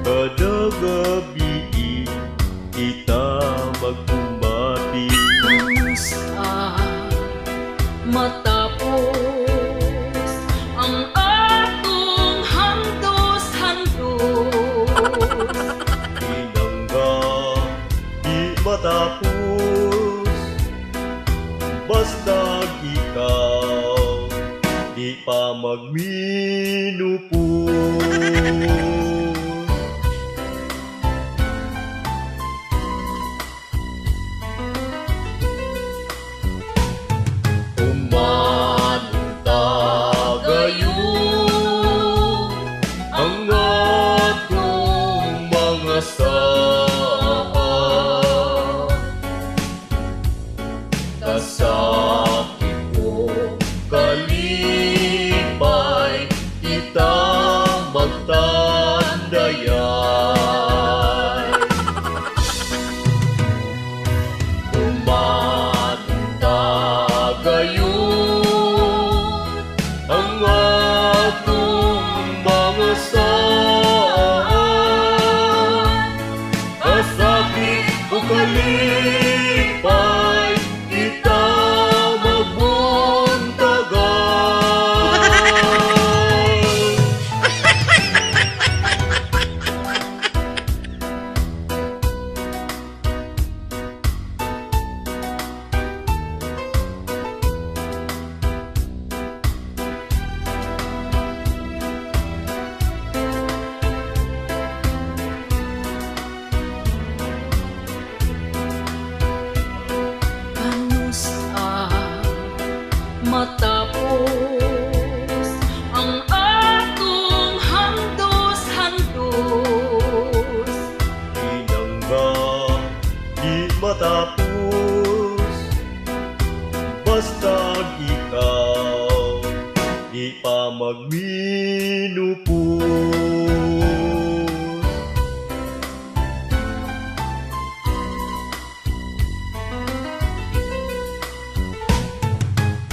kada gabi kita magkumati. Kamusta matapos ang atong handos-handos? Pinangga di matapos, basta ikaw di pa magminupos. Kasakit ko kalipay, kita magtandayay. Umanta gayon ang atong mga saan. Kasakit ko kalipay, kita magbuntagan. Matapos ang atong handos-handos. Pinangga di matapos, basta ikaw di pa magminupos.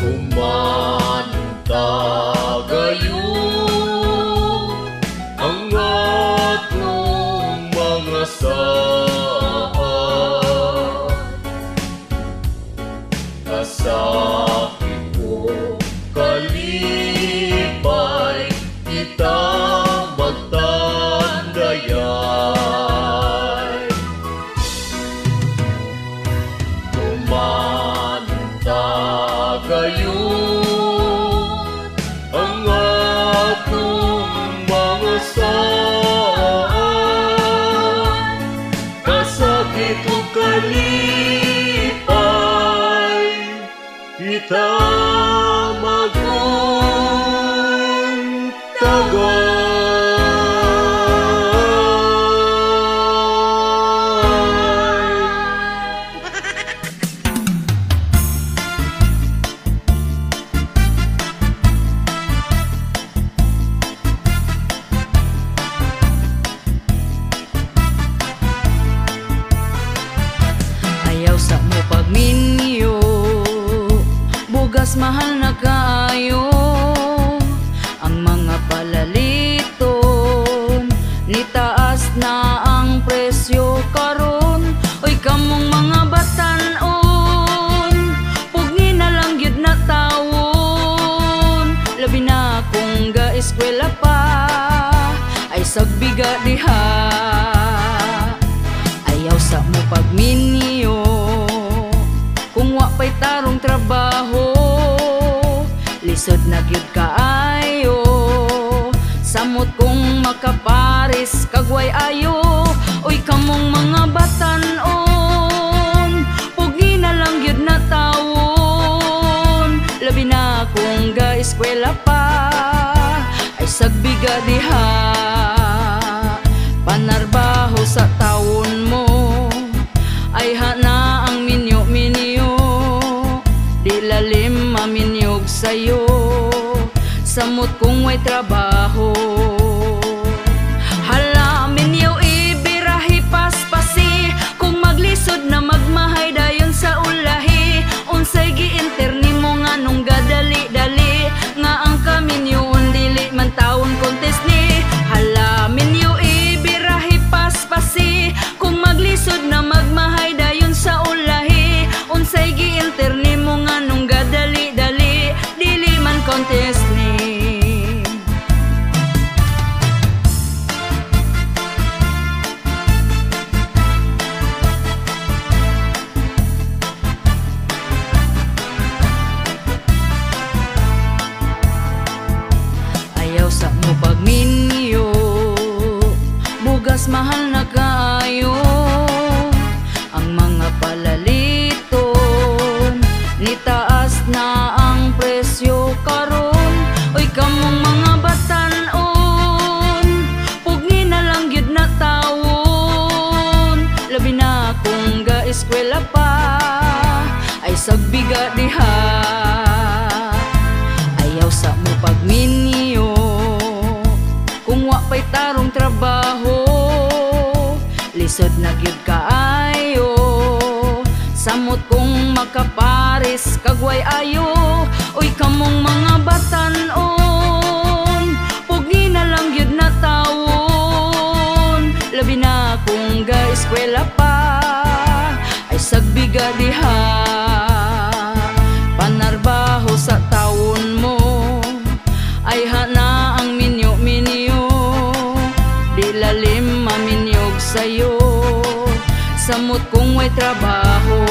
Umanta gayon ang atong mga saan. Kasakit ko kalipay, kita magtandayay. Umanta gayon ang atong mga saan. Kasakit ko kalipay, kita ayaw sa mo pagminyo, bugas mahal na kaayo. Ang mga palaliton, nitaas na ang presyo karon. Oy kamong mga batan-on, pugni na lang gyud na tawon. Labi na kung ga-eskwela pa, ay sagbiga diha. Ayaw sa mo pagminyo, kung wa pa'y tarong trabaho, lisod na gyud kaayo. Samot kung makaparis kagway ayo. Oy kamong mga batan-on, pugi na lang gyud na tawon. Labi na kung ga-eskwela pa, ay sagbiga diha. Panarbaho sa tawon mo, ay hana ang minyo-minyo. Di lalim maminyog sa'yo, samot kung may trabaho. Hala minyo ibirahi paspasi, kung maglisod na magmahay dayon sa ulahi. Unsay gi-interni mo nga nung gadali-dali, nga ang kaminyo dili man taon kontes ni. Hala minyo ibirahi mahal na kaayo ang mga palaliton, nitaas na ang presyo karon. Oy kamong mga batan-on, pugni na lang gyud na tawon. Labi na kung ga-eskwela pa, ay sagbiga diha. Ayaw sa mo pagminyo, kung wa pa'y tarong trabaho, lisod na gyud kaayo. Samot kung makapares kagway ayo. Oy kamong mga batan-on, pugni na lang gyud na tawon. Labi na kung ga-eskwela pa, ay sagbiga diha. Panarbaho sa taon mo, ay hana ang minyo-minyo. Di lalim maminyog sa'yo, samot kung may trabaho.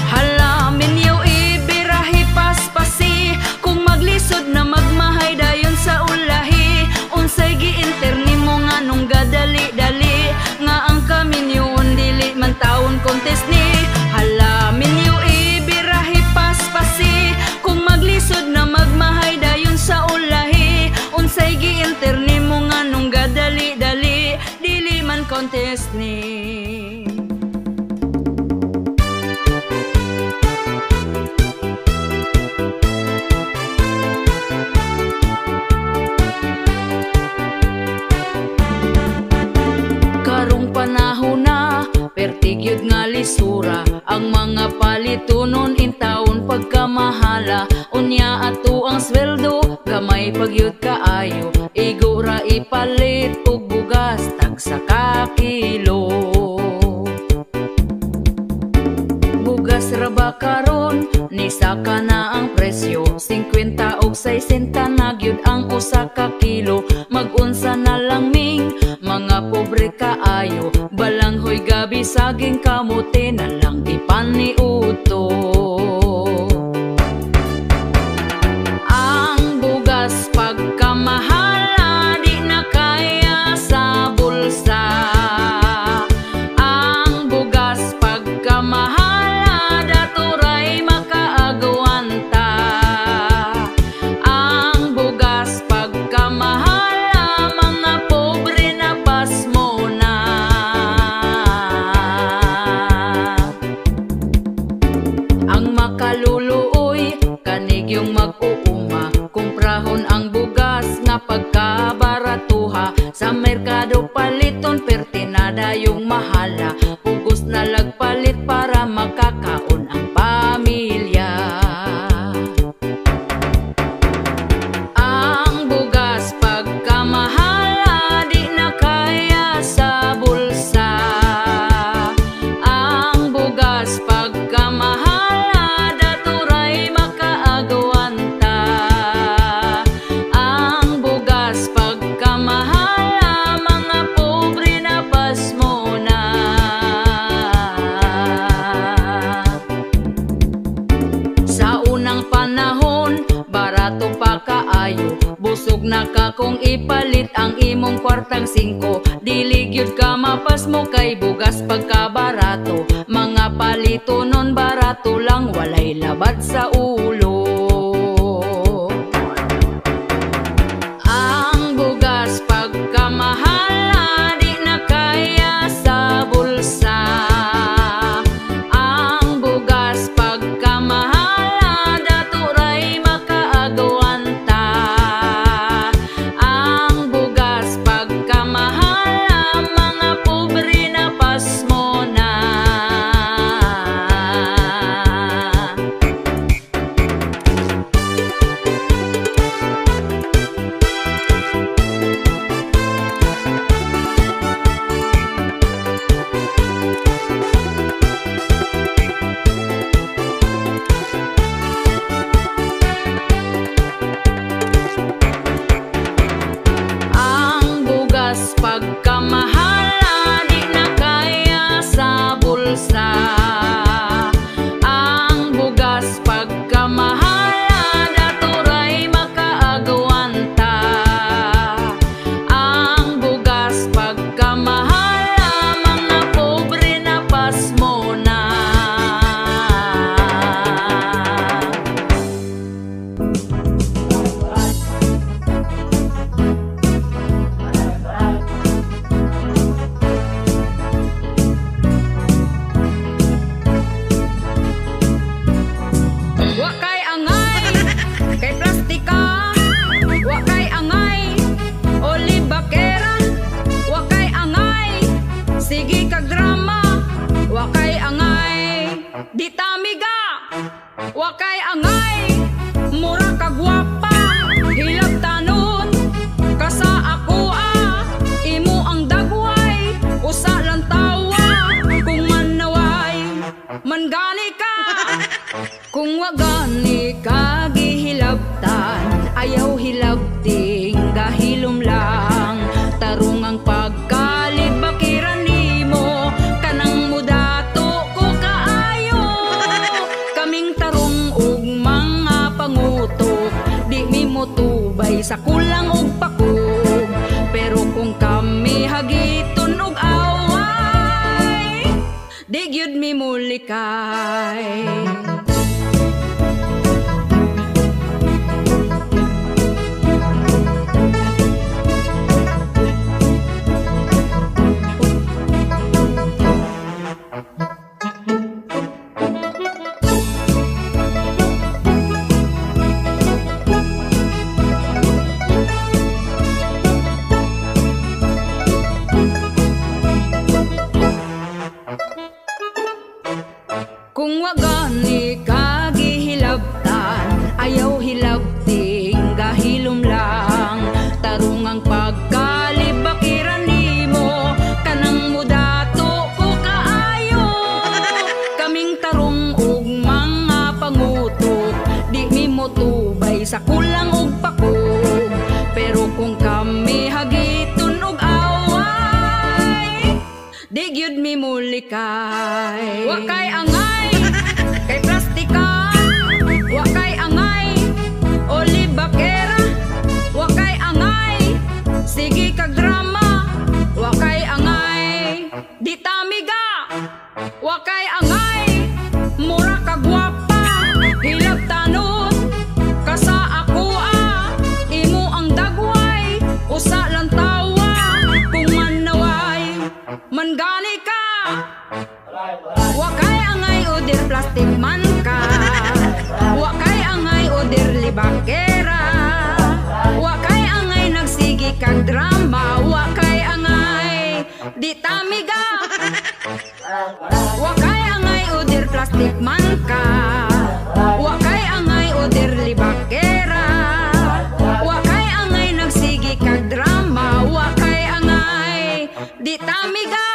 Hala minyo ibirahi paspasi, kung maglisod na magmahay dayon sa ulahi. Unsay giinterni mo nga nung gadali-dali, nga ang kaminyoon dili man taon kontes ni. Hala minyo ibirahi paspasi, kung maglisod na magmahay dayon sa ulahi. Unsay giinterni mo nga nung gadali-dali, dili man kontes ni. Karong panahon na pertigyud nga lisura, ang mga palitunon in taon pagkamahala. Unya ato ang sweldo, gamay pagyud kaayo. Igo ra ipalit og bugas tagsa ka kilo. Bugas ra ba karon, ni saka na ang presyo, 50 og 60 na gyud ang usa ka kilo. Mag-unsa na lang ming mga pobre kaayo, balanghoy gabi saging kamote na lang ipaniuto. Ang bugas pagkamahala, di na kaya sa bulsa. Ang bugas pagkamahala, daturay makaagwanta. Ang bugas pagkamahala, mga pobre na pasmo na. Ang makaluluoy, kanig yung mag-uuma, kumprahon ang bugas nga pagkabaratuha. Sa merkado paliton, pertinada yung mahala. Pugos na lagpalit para makakaon ang pamilya. Ang bugas pagkamahala, di na kaya sa bulsa. Ang bugas pagkamahala, daturay makaagwanta. Ang bugas pagkamahala, mga pobre na pasmo na. Sa unang panahon, barato pa kaayo, busog na ka kung ipalit ang imong kwartang 5. Dili gyud ka mapasmo kay bugas pagkabarato. Mga palito nun barato lang, walay labad sa ulo. Ang bugas pagkamahala, di na kaya sa bulsa. Ang bugas pagkamahala, daturay makaagwanta. Ang bugas pagkamahala, mga pobre na pasmo na. Ang bugas pagkamahala, di na kaya sa bulsa. Ang bugas pagkamahala, daturay makaagwanta. Ang bugas Wakay angay, mura ka gwapa, hilab tanon, kasa ako imo ang dagway, usa lang tawa, kung manaway, mangani ka. Kung wagani ka gihilabtan, ayaw hilabting gahilom lang, tarong ang pagkalib bakiran nimo, kanang mudato ko kaayo. Kaming tarong og mga pangutok, di mi motubay sa kulang og pakog, pero kung kami hagiton og away, di gyud mi mulikay. Kung wagani ka gihilabtan, ayaw hilabting gahilom lang, tarong ang pagkalib bakiran nimo, kanang mudato ko kaayo. Kaming tarong og mga pangutok, di mi motubay sa kulang og pakog, pero kung kami hagiton og away, di gyud mi mulikay. Wakay angay, kay plastika, wakay angay, oli bakera, wakay angay, sige kag drama, wakay angay, di tamiga, wakay angay, mura ka gwapa, hilab tanon, kasa ako imo ang dagway, usa lang tawa, kung manaway, mangani ka. Wakay angay udir plastic man ka, wakay angay udir libakera, wakay angay nagsigi kag drama, wakay angay di tamiga. Wakay angay udir plastic man ka, wakay angay udir libakera, wakay angay nagsigi kag drama, wakay angay di tamiga.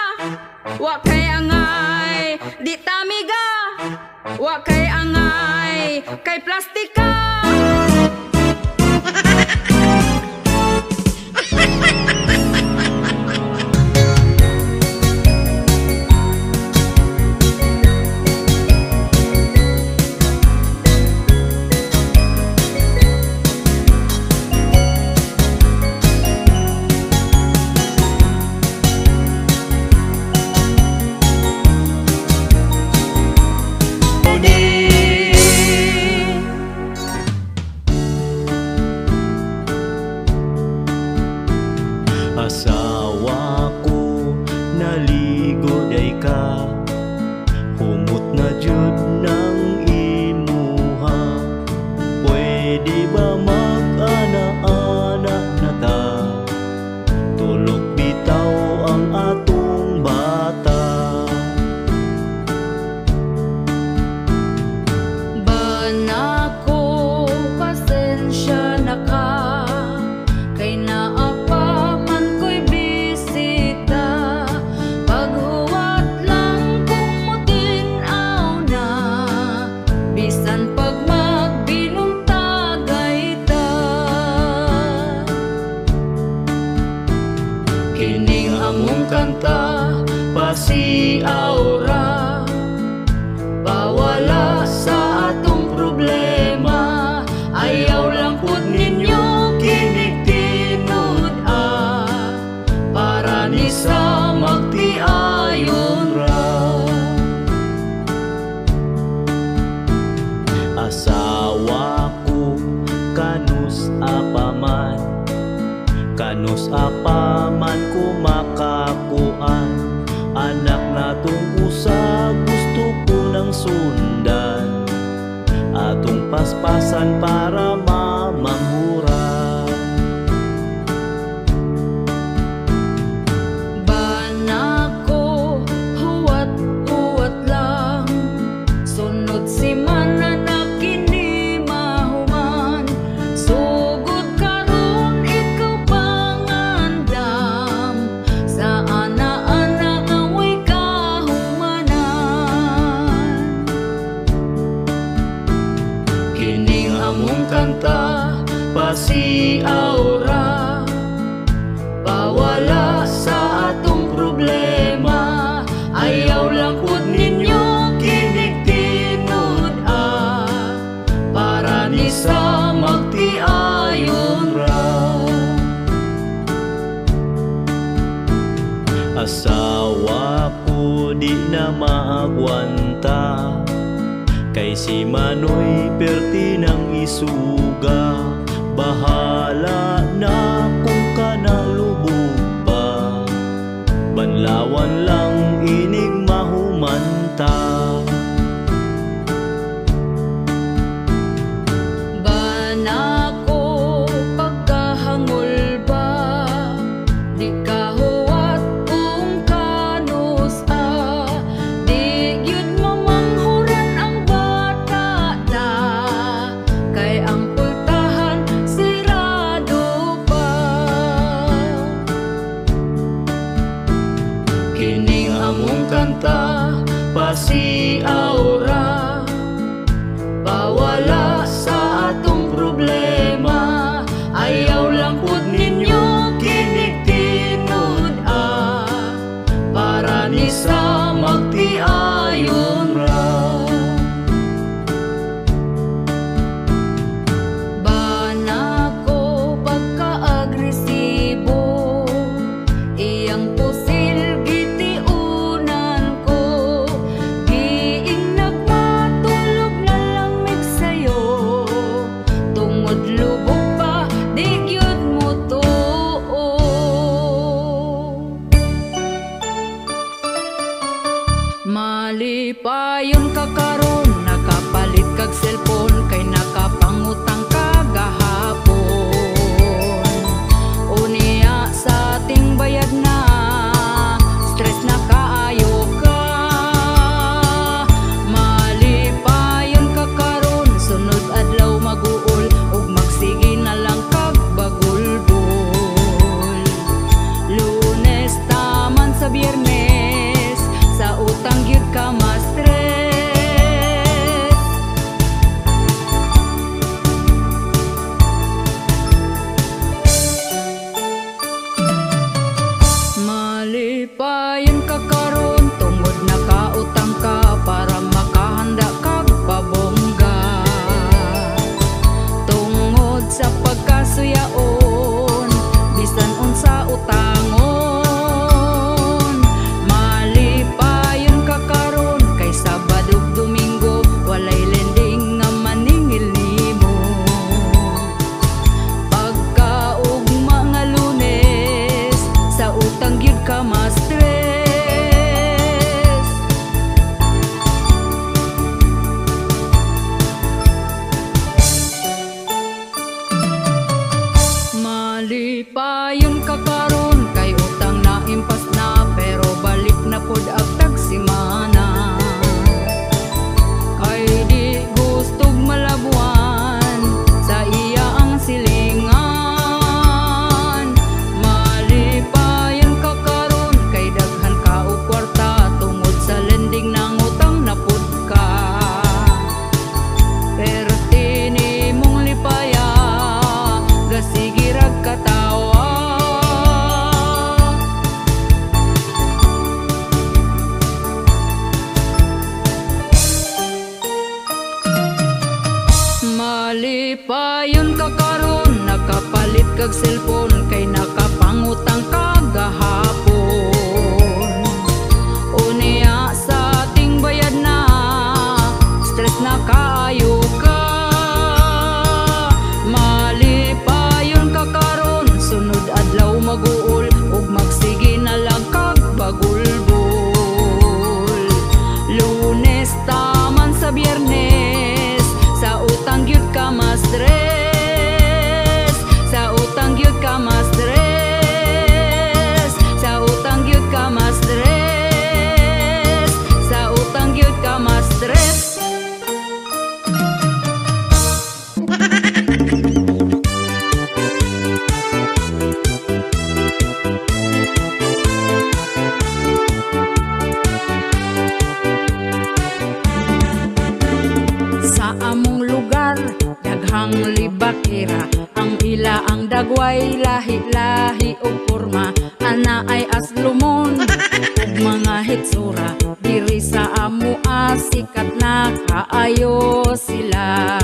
Wakay angay, di tamiga, wakay angay, kay plastika. Asawa ko naligo day ka, humot na jud ng imuha. Pwede ba mag-ana-ana na ta, tulog bitaw ang atong bata. Banako, pasensya na ka, kay naapa man ko'y bisita, paghuwat lang kung mutinaw na, bisan pag magbinuntagay ta. Kining among kanta, pasiaura, pawala sa atong problema, ayaw lang pud ninyo kinig-tinud para ni sa magtiayon ra. Asawa ko kanus apaman, kanus apaman kumakakuan, anak natong usa gusto ko ng sundan, atong paspasan para mamangura. Banako, huwat-huwat lang, sunod si mananak Asawa ko di na maagwanta, kay si Manoy perti ng isuga. Bahala na kung kanalubog pa, banlawan lang inig mahumanta. Banako pagkahangol ba, di kahuwat kung kanus di gyud mamanghuran ang bata da, kay ang pultahan sirado pa. Kining among kanta pasiaura, pawala sa atong problema. Ayaw lang pud ninyo kinig-tinud para ni sa magtiayon ra. Banako pagka-agresibo, iyang pusil gitiunan ko. Giing nagmatulog na lamig sayo, tungod lubog pa di gyud mo tuo. Malipayon ka karon, nakapalit kag cellphone, kay nakapangutang ka gahapon. Unya sa ating bayad na, stress na kaayo ka. Malipayon ka karon, sunod adlaw maguol, ug magsige na lang kag bagulbol. Lunes taman sa Biyernes, sa utang gyud ka ma-stress. Malipayon ka karon, tungod nakautang ka para makahanda kag pabongga. Tungod sa pagkasuyaon, bisan unsa utangon. Malipayon ka karon, kay Sabado ug Domingo walay lending nga maningil nimo. Pagkaugma nga Lunes, sa utang gyud ka ma-stress. Malipayon ka karon, kay utang na impas na, pero balik na pod agtag simana. Kay di gustog malabuan sa iya ang silingan. Malipayon ka karon, kay daghan ka og kwarta, tungod sa lending ng utang na pod ka. Pero tinimong lipaya, gasige rag katawa. Malipayon ka karon, nakapalit kag cellphone, kay nakapangutang ka gahapon. Unya sa ating bayad na, stress na kaayo ka. Malipayon ka karon, sunod adlaw maguol, ug magsige na lang kag bagulbol. Lunes taman sa Biyernes, sa utang gyud ka ma-stress. Sa utang gyud ka ma-stress. Sa utang gyud ka ma-stress. Sa utang gyud ka ma-stress. Sa among lugar, daghang libakira, ang ila ang dagway, lahi-lahi o porma. Ana ay aslumon ug mga hitsura, diri sa amo sikat na kaayo sila.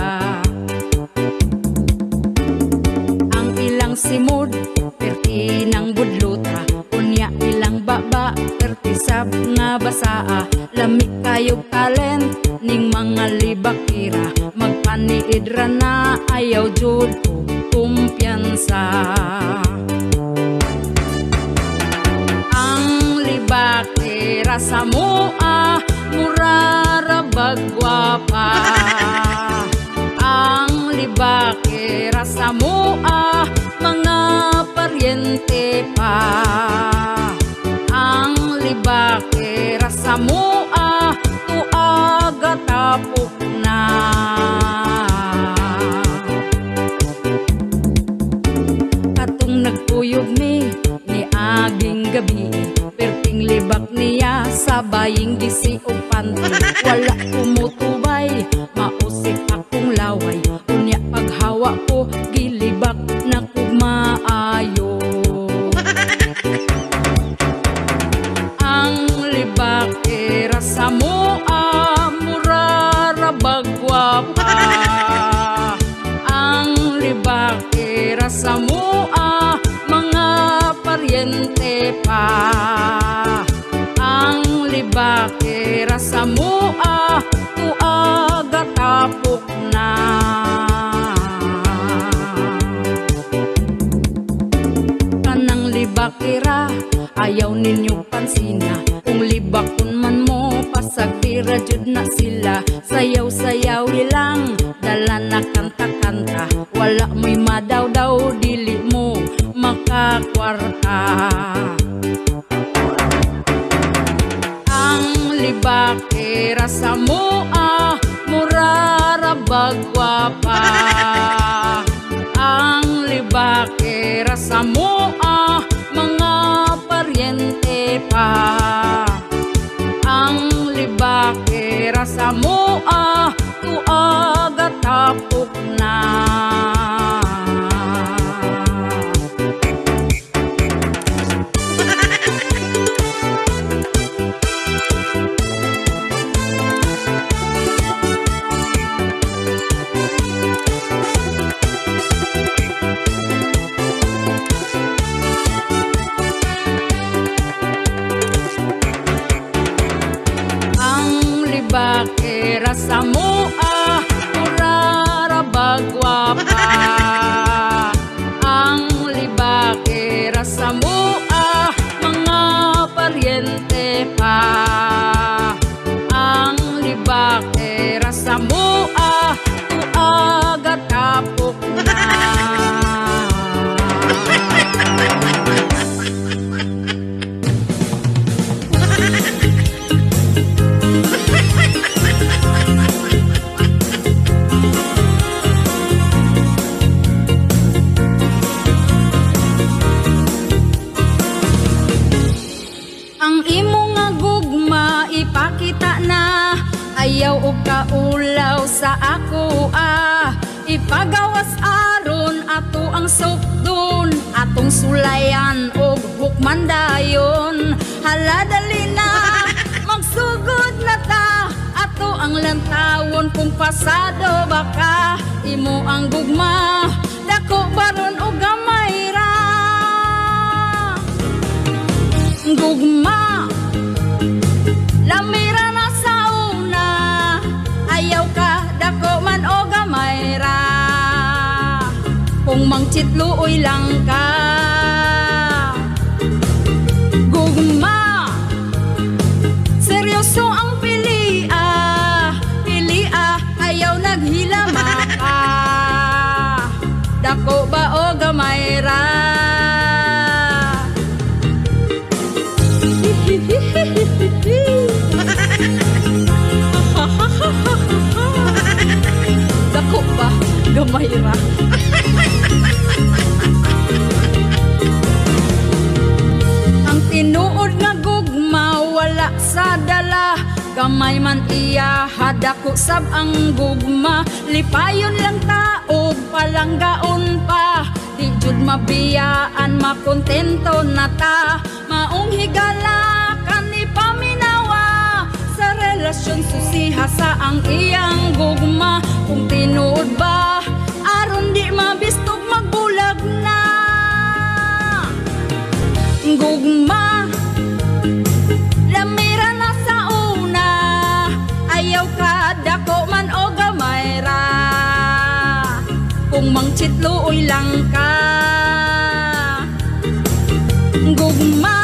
Ang ilang simod, perti ng budluta, unya ilang baba, sab nga basaa, lamig kayo talent ning mga libakira, magpaniidra na ayaw jud ko kumpiyansa. Ang libakira sa mua, murara bagwapa. Ang libakira sa mua, mga paryente pa. Ang libakira sa mua, tuaga tapok na. Katong nagpuyog ni aging gabi, perting libak niya sa baying gisi o panty. Wala kumutubay, mausik akong laway, unya paghawa ko gilibak na kumaayo. Ang libakira sa mua, murara bagwapa. Ang libakira sa mua, mga paryente pa. Ang libakira sa mua, tuaga tapok na. Kanang libakira, ayaw ninyo pansina. Kung libakon man mo, pasagtira jud na sila. Sayaw-sayaw ilang, dala na kanta-kanta. Wala mo'y madaw-daw, dili mo makakwarta. Ang libakira sa mua, murara bagwapa. Ang libakira sa mua, mga paryente pa. Ang libakira sa mua, tuaga tapok na. Libakira sa mua, murara bagwapa. Ang libakira sa mua, mga paryente pa. Ang libakira sa mua, tuaga tapok na. Ang imo nga gugma ipakita na, ayaw o kaulaw sa ako ipagawas aron ato ang sukdon, atong sulayan og hukman dayon. Hala dali na, magsugod na ta, ato ang lantawon kung pasado baka. Imo ang gugma, dako baron o gamay ra. Gugma, lamira na sa una, ayaw ka, dako man o gamay ra. Kung mangchitluoy lang ka. Gugma, seryoso ang pilia, ayaw naghilama ka. Dako ba o gamay ra? Dako ba gamay ra? Ang tinuod nga gugma wala sa dala, gamay man iya hadako sab ang gugma. Lipayon lang taog palanggaon pa, di jud mabiyaan makontento na ta. Maong higala kani paminawa, sa relasyon susiha sa ang iyang gugma. Kung tinuod ba aron di mabistog magbulag na. Gugma, kung mangchitlo oy lang ka. Gugma